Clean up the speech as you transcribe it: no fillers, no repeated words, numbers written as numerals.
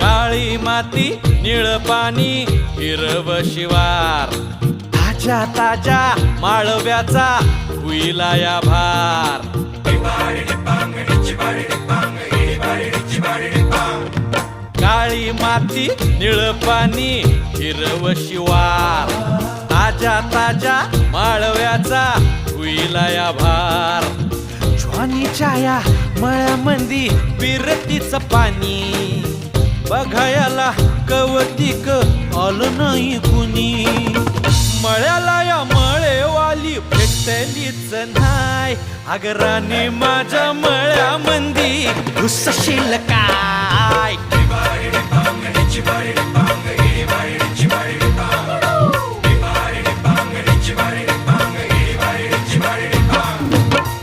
काळी माती निळ पाणी हिरव शिवार ताज्या ताज्या माळव्याचा हुईला या भार काळी माती निळ पाणी हिरव शिवार ताज्या ताज्या माळव्याचा हुईला या भार ज्वानीच्या या मळ्यामंदी विरतीच पाणी बघायला कवतिक आलं नाही कुणी मळ्याला या मळेवाली भेटलीच नाय अगराने माझ्या मळ्यामंदी घुसशील काय